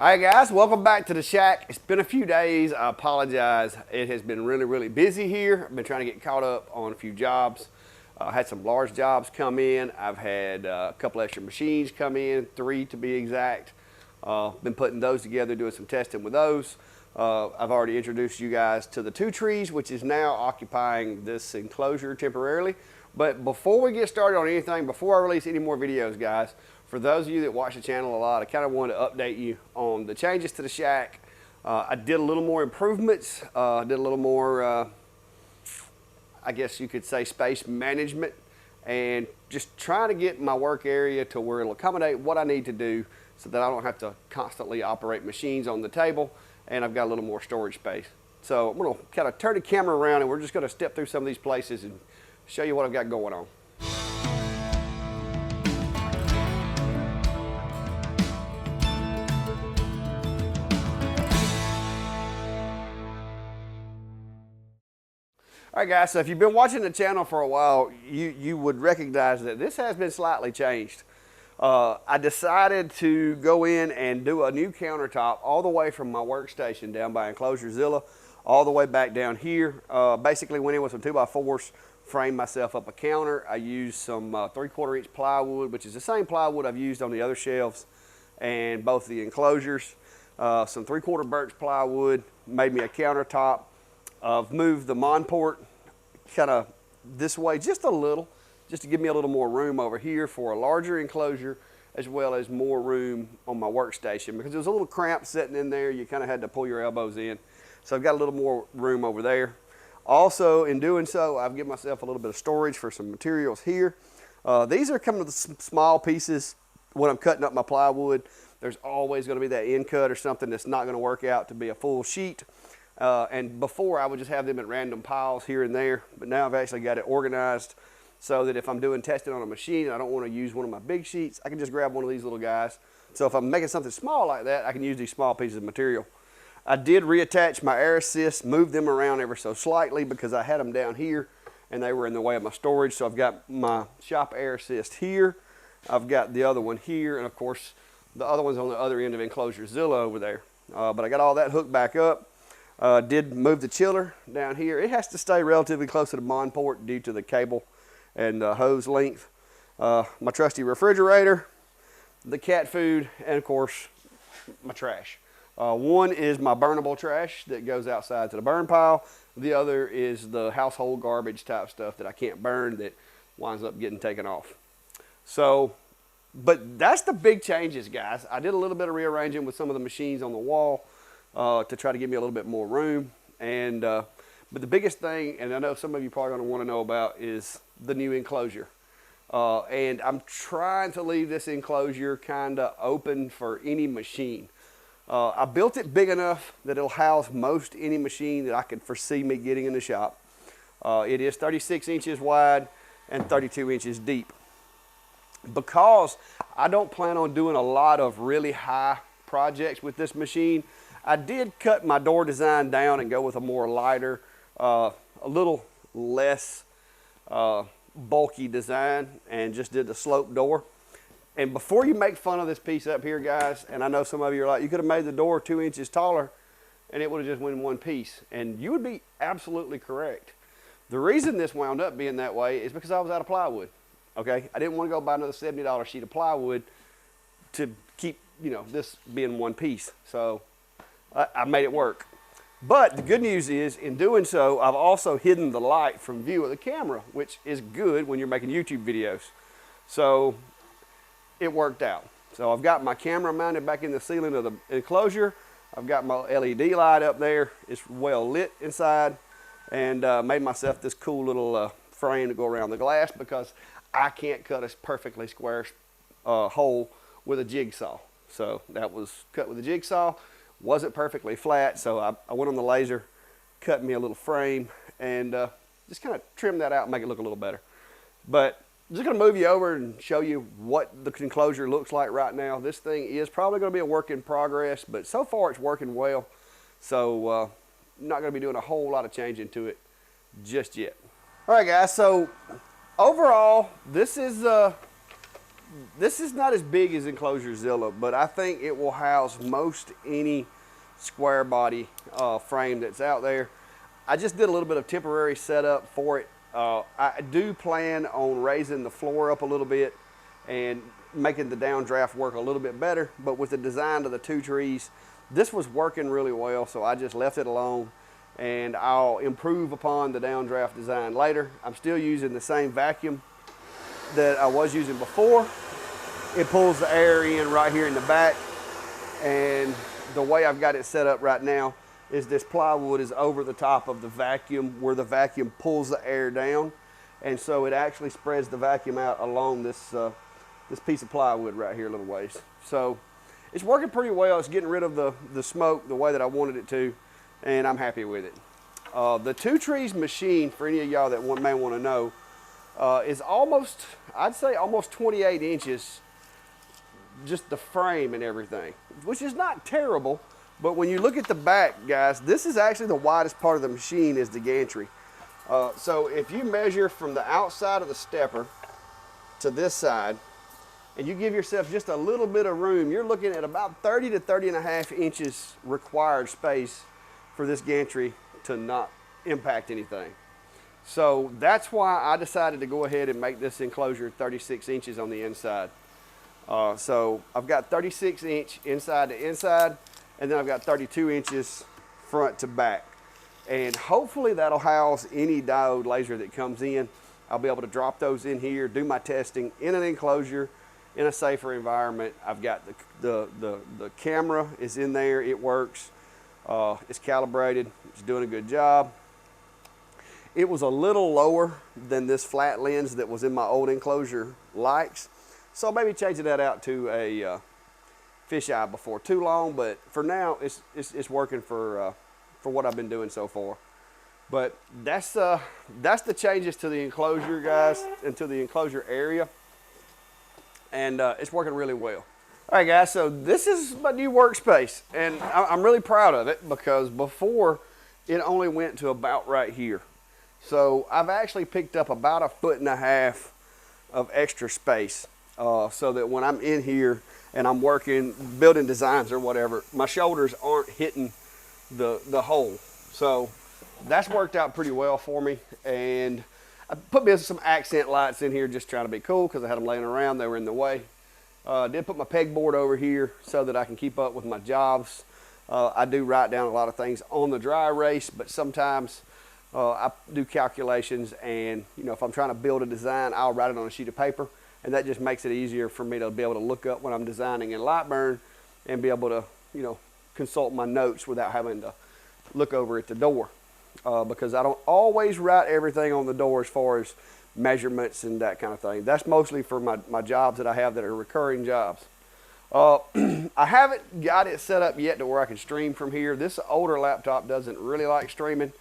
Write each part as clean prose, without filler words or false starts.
All right, guys, welcome back to the shack. It's been a few days. I apologize. It has been really busy here. I've been trying to get caught up on a few jobs. I had some large jobs come in. I've had a couple extra machines come in, 3 to be exact. Been putting those together, doing some testing with those. I've already introduced you guys to the 2 trees, which is now occupying this enclosure temporarily. But before we get started on anything, before I release any more videos, guys, for those of you that watch the channel a lot, I kind of wanted to update you on the changes to the shack. I did a little more improvements, did a little more, I guess you could say, space management, and just trying to get my work area to where it'll accommodate what I need to do so that I don't have to constantly operate machines on the table, and I've got a little more storage space. So I'm going to kind of turn the camera around, and we're just going to step through some of these places and show you what I've got going on. All right, guys, so if you've been watching the channel for a while, you would recognize that this has been slightly changed. I decided to go in and do a new countertop all the way from my workstation down by Enclosure Zilla, all the way back down here. Basically went in with some 2x4s, framed myself up a counter. I used some 3/4 inch plywood, which is the same plywood I've used on the other shelves and both the enclosures. Some 3/4 birch plywood, made me a countertop. I've moved the Monport kind of this way just a little, just to give me a little more room over here for a larger enclosure, as well as more room on my workstation, because it was a little cramped sitting in there. You kind of had to pull your elbows in. So I've got a little more room over there. Also, in doing so, I've given myself a little bit of storage for some materials here. These are coming with some small pieces. When I'm cutting up my plywood, there's always going to be that end cut or something that's not going to work out to be a full sheet. And before I would just have them in random piles here and there, but now I've actually got it organized so that if I'm doing testing on a machine and I don't want to use one of my big sheets, I can just grab one of these little guys. So if I'm making something small like that, I can use these small pieces of material. I did reattach my air assists, move them around ever so slightly because I had them down here and they were in the way of my storage. So I've got my shop air assist here. I've got the other one here, and of course the other one's on the other end of Enclosure Zilla over there. But I got all that hooked back up. Did move the chiller down here. It has to stay relatively close to the Monport due to the cable and hose length. My trusty refrigerator, the cat food, and of course my trash. One is my burnable trash that goes outside to the burn pile. The other is the household garbage type stuff that I can't burn that winds up getting taken off. So, but that's the big changes, guys. I did a little bit of rearranging with some of the machines on the wall to try to give me a little bit more room. And but the biggest thing, and I know some of you probably going to want to know about, is the new enclosure. And I'm trying to leave this enclosure kind of open for any machine. I built it big enough that it'll house most any machine that I could foresee me getting in the shop. It is 36 inches wide and 32 inches deep. Because I don't plan on doing a lot of really high projects with this machine, I did cut my door design down and go with a more lighter, a little less bulky design, and just did the slope door. And before you make fun of this piece up here, guys, and I know some of you are like, you could have made the door 2 inches taller and it would have just went in one piece. And you would be absolutely correct. The reason this wound up being that way is because I was out of plywood. Okay, I didn't want to go buy another $70 sheet of plywood to keep, you know, this being one piece. So I made it work. But the good news is, in doing so, I've also hidden the light from view of the camera, which is good when you're making YouTube videos. So it worked out. So I've got my camera mounted back in the ceiling of the enclosure. I've got my LED light up there. It's well lit inside, and made myself this cool little frame to go around the glass because I can't cut a perfectly square hole with a jigsaw. So that was cut with a jigsaw. Wasn't perfectly flat, so I went on the laser, cut me a little frame, and just kind of trim that out and make it look a little better. But I'm just going to move you over and show you what the enclosure looks like right now. This thing is probably going to be a work in progress, but so far it's working well. So I'm not going to be doing a whole lot of changing to it just yet. All right, guys, so overall, this is this is not as big as Enclosure Zilla, but I think it will house most any square body frame that's out there. I just did a little bit of temporary setup for it. I do plan on raising the floor up a little bit and making the downdraft work a little bit better, but with the design of the two trees, this was working really well, so I just left it alone, and I'll improve upon the downdraft design later. I'm still using the same vacuum that I was using before. It pulls the air in right here in the back, and the way I've got it set up right now is this plywood is over the top of the vacuum where the vacuum pulls the air down, and so it actually spreads the vacuum out along this this piece of plywood right here a little ways. So it's working pretty well. It's getting rid of the smoke the way that I wanted it to, and I'm happy with it. The Two Trees machine, for any of y'all that may want to know, is almost, I'd say almost 28 inches, just the frame and everything, which is not terrible. But when you look at the back, guys, this is actually the widest part of the machine is the gantry. So if you measure from the outside of the stepper to this side, and you give yourself just a little bit of room, you're looking at about 30 to 30 and a half inches required space for this gantry to not impact anything. So that's why I decided to go ahead and make this enclosure 36 inches on the inside. So I've got 36 inch inside to inside, and then I've got 32 inches front to back. And hopefully that'll house any diode laser that comes in. I'll be able to drop those in here, do my testing in an enclosure, in a safer environment. I've got the camera is in there, it works. It's calibrated, it's doing a good job. It was a little lower than this flat lens that was in my old enclosure lights. So maybe changing that out to a fisheye before too long, but for now it's working for what I've been doing so far. But that's the changes to the enclosure, guys, and to the enclosure area, and it's working really well. All right, guys, so this is my new workspace, and I'm really proud of it because before it only went to about right here. So I've actually picked up about 1.5 feet of extra space, so that when I'm in here and I'm working, building designs or whatever, my shoulders aren't hitting the hole. So that's worked out pretty well for me. And I put some accent lights in here just trying to be cool because I had them laying around, they were in the way. Did put my pegboard over here so that I can keep up with my jobs. I do write down a lot of things on the dry erase, but sometimes I do calculations, and if I'm trying to build a design, I'll write it on a sheet of paper, and that just makes it easier for me to be able to look up when I'm designing in Lightburn and be able to consult my notes without having to look over at the door, because I don't always write everything on the door as far as measurements and that kind of thing. That's mostly for my jobs that I have that are recurring jobs. I haven't got it set up yet to where I can stream from here. This older laptop doesn't really like streaming,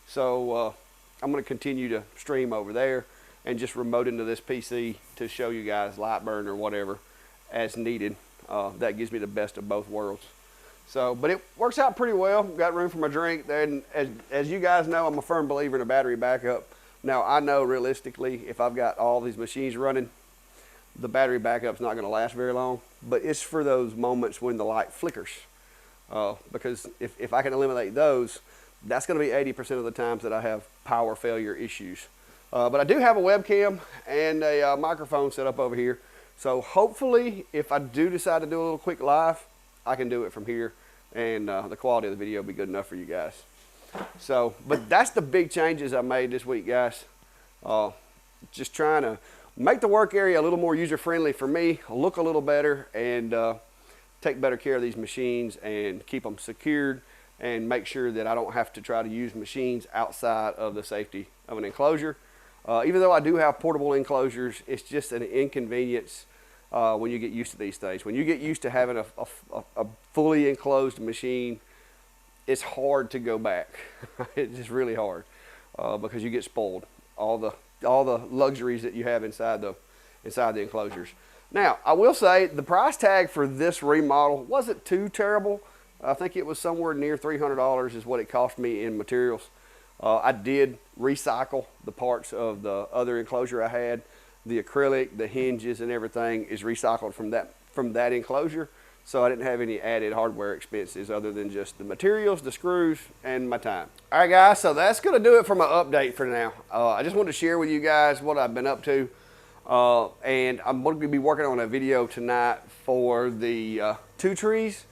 so I'm going to continue to stream over there and just remote into this PC to show you guys Lightburn or whatever as needed. That gives me the best of both worlds. So, but it works out pretty well. Got room for my drink. And as you guys know, I'm a firm believer in a battery backup. Now, I know realistically, if I've got all these machines running, the battery backup's not going to last very long. But it's for those moments when the light flickers. Because if I can eliminate those, that's going to be 80% of the times that I have power failure issues. But I do have a webcam and a microphone set up over here. So hopefully, if I do decide to do a little quick live, I can do it from here, and the quality of the video will be good enough for you guys. So, but that's the big changes I made this week, guys. Just trying to make the work area a little more user-friendly for me, look a little better, and take better care of these machines and keep them secured and make sure that I don't have to try to use machines outside of the safety of an enclosure. Even though I do have portable enclosures, it's just an inconvenience when you get used to these things. When you get used to having a fully enclosed machine, it's hard to go back. It's just really hard because you get spoiled. All the luxuries that you have inside the enclosures. Now, I will say the price tag for this remodel wasn't too terrible. I think it was somewhere near $300 is what it cost me in materials. I did recycle the parts of the other enclosure I had. the acrylic, the hinges and everything is recycled from that enclosure. So I didn't have any added hardware expenses other than just the materials, the screws, and my time. All right, guys, so that's going to do it for my update for now. I just wanted to share with you guys what I've been up to. And I'm going to be working on a video tonight for the 2 trees.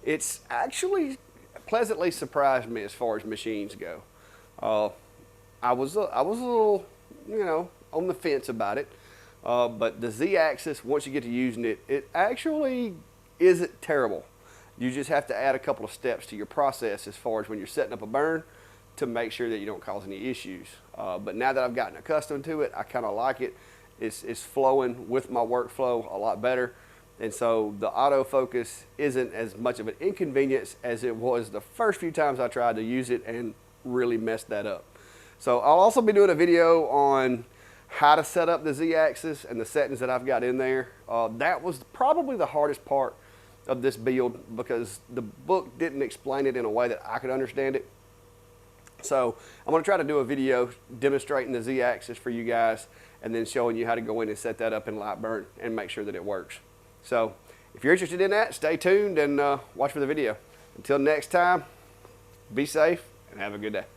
It's actually pleasantly surprised me as far as machines go. I was a little, you know, on the fence about it. But the Z-axis, once you get to using it, it actually isn't terrible. You just have to add a couple of steps to your process as far as when you're setting up a burn to make sure that you don't cause any issues. But now that I've gotten accustomed to it, I kind of like it. It's flowing with my workflow a lot better. And so the autofocus isn't as much of an inconvenience as it was the first few times I tried to use it and really messed that up. So I'll also be doing a video on how to set up the Z-axis and the settings that I've got in there. That was probably the hardest part of this build because the book didn't explain it in a way that I could understand it. So I'm going to try to do a video demonstrating the Z-axis for you guys and then showing you how to go in and set that up in Lightburn and make sure that it works. So if you're interested in that, stay tuned and watch for the video. Until next time, be safe and have a good day.